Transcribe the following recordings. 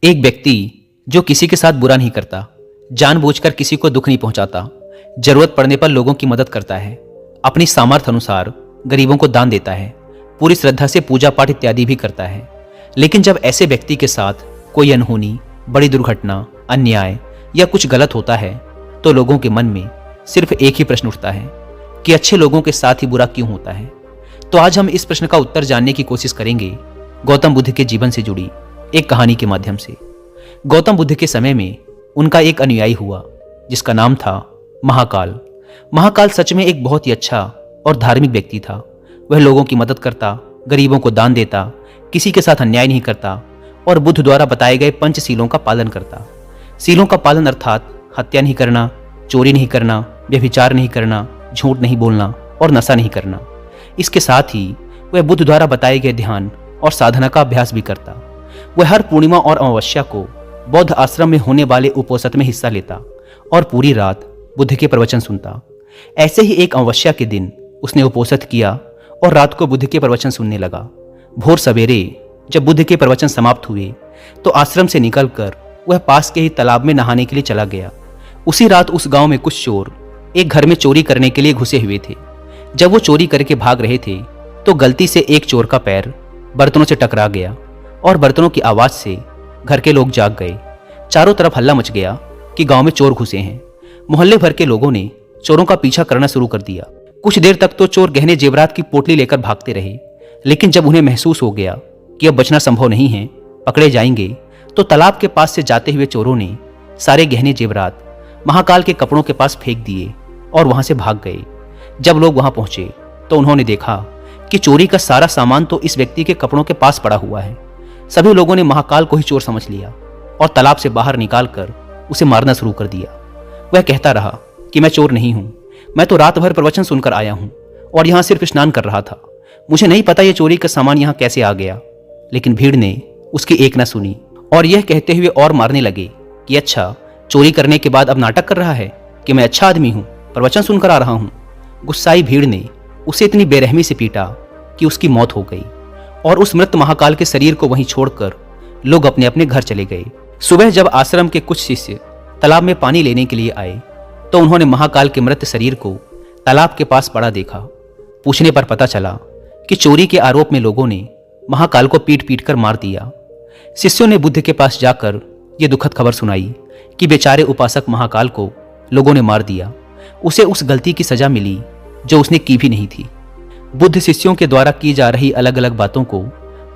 एक व्यक्ति जो किसी के साथ बुरा नहीं करता, जानबूझकर किसी को दुख नहीं पहुंचाता, जरूरत पड़ने पर लोगों की मदद करता है, अपनी सामर्थ्य अनुसार गरीबों को दान देता है, पूरी श्रद्धा से पूजा पाठ इत्यादि भी करता है। लेकिन जब ऐसे व्यक्ति के साथ कोई अनहोनी, बड़ी दुर्घटना, अन्याय या कुछ गलत होता है तो लोगों के मन में सिर्फ एक ही प्रश्न उठता है कि अच्छे लोगों के साथ ही बुरा क्यों होता है। तो आज हम इस प्रश्न का उत्तर जानने की कोशिश करेंगे गौतम बुद्ध के जीवन से जुड़ी एक कहानी के माध्यम से। गौतम बुद्ध के समय में उनका एक अनुयायी हुआ जिसका नाम था महाकाल। महाकाल सच में एक बहुत ही अच्छा और धार्मिक व्यक्ति था। वह लोगों की मदद करता, गरीबों को दान देता, किसी के साथ अन्याय नहीं करता और बुद्ध द्वारा बताए गए पंचशीलों का पालन करता। सीलों का पालन अर्थात हत्या नहीं करना, चोरी नहीं करना, व्यभिचार नहीं करना, झूठ नहीं बोलना और नशा नहीं करना। इसके साथ ही वह बुद्ध द्वारा बताए गए ध्यान और साधना का अभ्यास भी करता। वह हर पूर्णिमा और अमावस्या को बौद्ध आश्रम में होने वाले उपोषण में हिस्सा लेता और पूरी रात बुद्ध के प्रवचन सुनता। ऐसे ही एक अमावस्या के दिन उसने उपोषण किया और रात को बुद्ध के प्रवचन सुनने लगा। भोर सवेरे जब बुद्ध के प्रवचन समाप्त हुए तो आश्रम से निकलकर वह पास के ही तालाब में नहाने के लिए चला गया। उसी रात उस गांव में कुछ चोर एक घर में चोरी करने के लिए घुसे हुए थे। जब वो चोरी करके भाग रहे थे तो गलती से एक चोर का पैर बर्तनों से टकरा गया और बर्तनों की आवाज से घर के लोग जाग गए। चारों तरफ हल्ला मच गया कि गांव में चोर घुसे हैं। मोहल्ले भर के लोगों ने चोरों का पीछा करना शुरू कर दिया। कुछ देर तक तो चोर गहने जेवरात की पोटली लेकर भागते रहे, लेकिन जब उन्हें महसूस हो गया कि अब बचना संभव नहीं है, पकड़े जाएंगे, तो तालाब के पास से जाते हुए चोरों ने सारे गहने जेवरात महाकाल के कपड़ों के पास फेंक दिए और वहां से भाग गए। जब लोग वहां पहुंचे तो उन्होंने देखा कि चोरी का सारा सामान तो इस व्यक्ति के कपड़ों के पास पड़ा हुआ है। सभी लोगों ने महाकाल को ही चोर समझ लिया और तालाब से बाहर निकालकर उसे मारना शुरू कर दिया। वह कहता रहा कि मैं चोर नहीं हूं, मैं तो रात भर प्रवचन सुनकर आया हूं और यहां सिर्फ स्नान कर रहा था। मुझे नहीं पता ये चोरी का सामान यहां कैसे आ गया। लेकिन भीड़ ने उसकी एक न सुनी और यह कहते हुए और मारने लगे कि अच्छा, चोरी करने के बाद अब नाटक कर रहा है कि मैं अच्छा आदमी हूं, प्रवचन सुनकर आ रहा हूं। गुस्साई भीड़ ने उसे इतनी बेरहमी से पीटा कि उसकी मौत हो गई और उस मृत महाकाल के शरीर को वहीं छोड़कर लोग अपने अपने घर चले गए। सुबह जब आश्रम के कुछ शिष्य तालाब में पानी लेने के लिए आए तो उन्होंने महाकाल के मृत शरीर को तालाब के पास पड़ा देखा। पूछने पर पता चला कि चोरी के आरोप में लोगों ने महाकाल को पीट पीट कर मार दिया। शिष्यों ने बुद्ध के पास जाकर यह दुखद खबर सुनाई कि बेचारे उपासक महाकाल को लोगों ने मार दिया। उसे उस गलती की सजा मिली जो उसने की भी नहीं थी। बुद्ध शिष्यों के द्वारा की जा रही अलग अलग बातों को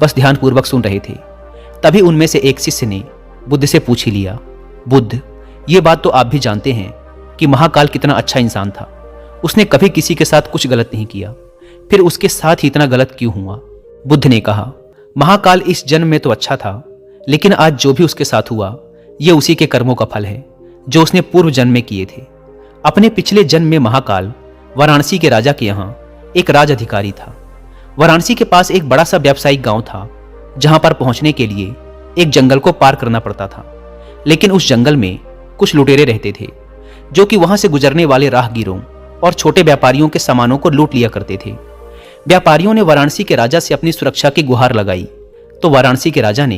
बस ध्यानपूर्वक सुन रहे थे। तभी उनमें से एक शिष्य ने बुद्ध से पूछ ही लिया, बुद्ध, ये बात तो आप भी जानते हैं कि महाकाल कितना अच्छा इंसान था। उसने कभी किसी के साथ कुछ गलत नहीं किया, फिर उसके साथ ही इतना गलत क्यों हुआ? बुद्ध ने कहा, महाकाल इस जन्म में तो अच्छा था, लेकिन आज जो भी उसके साथ हुआ ये उसी के कर्मों का फल है जो उसने पूर्व जन्म में किए थे। अपने पिछले जन्म में महाकाल वाराणसी के राजा के यहाँ एक राज अधिकारी था। वाराणसी के पास एक बड़ा सा व्यावसायिक गांव था जहां पर पहुंचने के लिए एक जंगल को पार करना पड़ता था। लेकिन उस जंगल में कुछ लुटेरे रहते थे जो कि वहां से गुजरने वाले राहगीरों और छोटे व्यापारियों के सामानों को लूट लिया करते थे। व्यापारियों ने वाराणसी के राजा से अपनी सुरक्षा की गुहार लगाई तो वाराणसी के राजा ने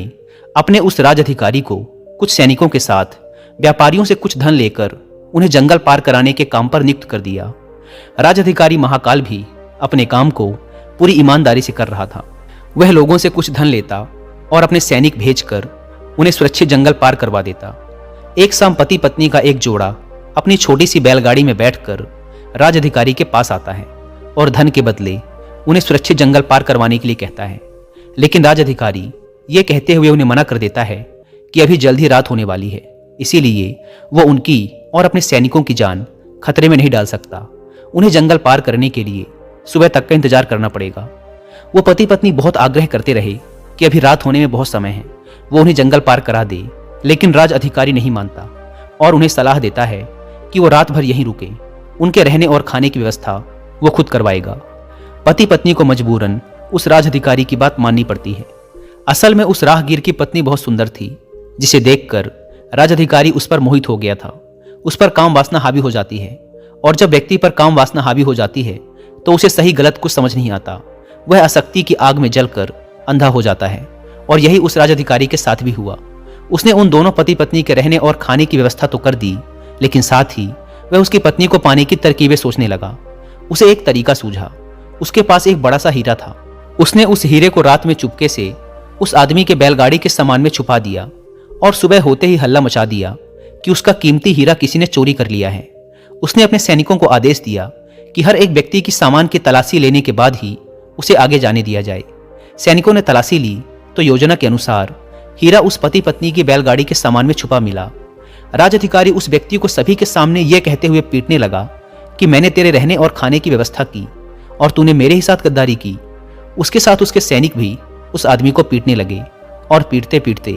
अपने उस राज अधिकारी को कुछ सैनिकों के साथ व्यापारियों से कुछ धन लेकर उन्हें जंगल पार कराने के काम पर नियुक्त कर दिया। राज अधिकारी महाकाल भी अपने काम को पूरी ईमानदारी से कर रहा था। वह लोगों से कुछ धन लेता और अपने सैनिक भेजकर उन्हें सुरक्षित जंगल पार करवा देता। एक शाम पति पत्नी का एक जोड़ा अपनी छोटी सी बैलगाड़ी में बैठकर राज अधिकारी के पास आता है और धन के बदले उन्हें सुरक्षित जंगल पार करवाने के लिए कहता है। लेकिन राज अधिकारी ये कहते हुए उन्हें मना कर देता है कि अभी जल्द ही रात होने वाली है, इसीलिए वो उनकी और अपने सैनिकों की जान खतरे में नहीं डाल सकता। उन्हें जंगल पार करने के लिए सुबह तक का इंतजार करना पड़ेगा। वो पति पत्नी बहुत आग्रह करते रहे कि अभी रात होने में बहुत समय है, वो उन्हें जंगल पार करा दे, लेकिन राज अधिकारी नहीं मानता और उन्हें सलाह देता है कि वो रात भर यहीं रुके। उनके रहने और खाने की व्यवस्था वो खुद करवाएगा। पति पत्नी को मजबूरन उस राज अधिकारी की बात माननी पड़ती है। असल में उस राहगीर की पत्नी बहुत सुंदर थी, जिसे देखकर राज अधिकारी उस पर मोहित हो गया था। उस पर काम वासना हावी हो जाती है और जब व्यक्ति पर काम वासना हावी हो जाती है तो उसे सही गलत कुछ समझ नहीं आता। वह आसक्ति की आग में जलकर अंधा हो जाता है और यही उस राज अधिकारी के साथ भी हुआ। उसने उन दोनों पति पत्नी के रहने और खाने की व्यवस्था तो कर दी, लेकिन साथ ही वह उसकी पत्नी को पाने की तरकीबें सोचने लगा। उसे एक तरीका सूझा। उसके पास एक बड़ा सा हीरा था। उसने उस हीरे को रात में चुपके से उस आदमी के बैलगाड़ी के सामान में छुपा दिया और सुबह होते ही हल्ला मचा दिया कि उसका कीमती हीरा किसी ने चोरी कर लिया है। उसने अपने सैनिकों को आदेश दिया कि हर एक व्यक्ति की सामान की तलाशी लेने के बाद ही उसे आगे जाने दिया जाए। सैनिकों ने तलाशी ली तो योजना के अनुसार हीरा उस पति पत्नी की बैलगाड़ी के सामान में छुपा मिला। राजअधिकारी उस व्यक्ति को सभी के सामने यह कहते हुए पीटने लगा कि मैंने तेरे रहने और खाने की व्यवस्था की और तूने मेरे ही साथ गद्दारी की। उसके साथ उसके सैनिक भी उस आदमी को पीटने लगे और पीटते पीटते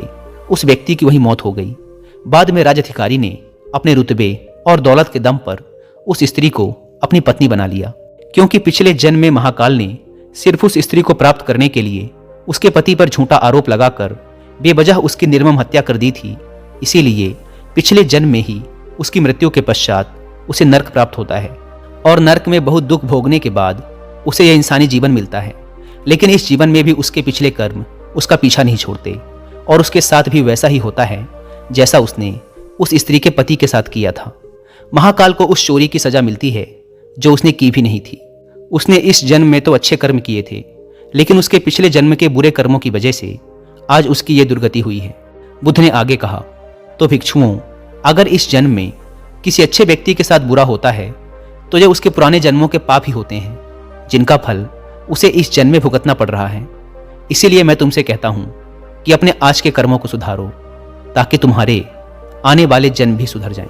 उस व्यक्ति की वही मौत हो गई। बाद में राजअधिकारी ने अपने रुतबे और दौलत के दम पर उस स्त्री को अपनी पत्नी बना लिया, क्योंकि पिछले जन्म में महाकाल ने सिर्फ उस स्त्री को प्राप्त करने के लिए उसके पति पर झूठा आरोप लगाकर बेवजह उसकी निर्मम हत्या कर दी थी। इसीलिए पिछले जन्म में ही उसकी मृत्यु के पश्चात उसे नर्क प्राप्त होता है और नर्क में बहुत दुख भोगने के बाद उसे यह इंसानी जीवन मिलता है। लेकिन इस जीवन में भी उसके पिछले कर्म उसका पीछा नहीं छोड़ते और उसके साथ भी वैसा ही होता है जैसा उसने उस स्त्री के पति के साथ किया था। महाकाल को उस चोरी की सजा मिलती है जो उसने की भी नहीं थी। उसने इस जन्म में तो अच्छे कर्म किए थे, लेकिन उसके पिछले जन्म के बुरे कर्मों की वजह से आज उसकी ये दुर्गति हुई है। बुद्ध ने आगे कहा, तो भिक्षुओं, अगर इस जन्म में किसी अच्छे व्यक्ति के साथ बुरा होता है तो यह उसके पुराने जन्मों के पाप ही होते हैं, जिनका फल उसे इस जन्म में भुगतना पड़ रहा है। इसीलिए मैं तुमसे कहता हूं कि अपने आज के कर्मों को सुधारो, ताकि तुम्हारे आने वाले जन्म भी सुधर जाएं।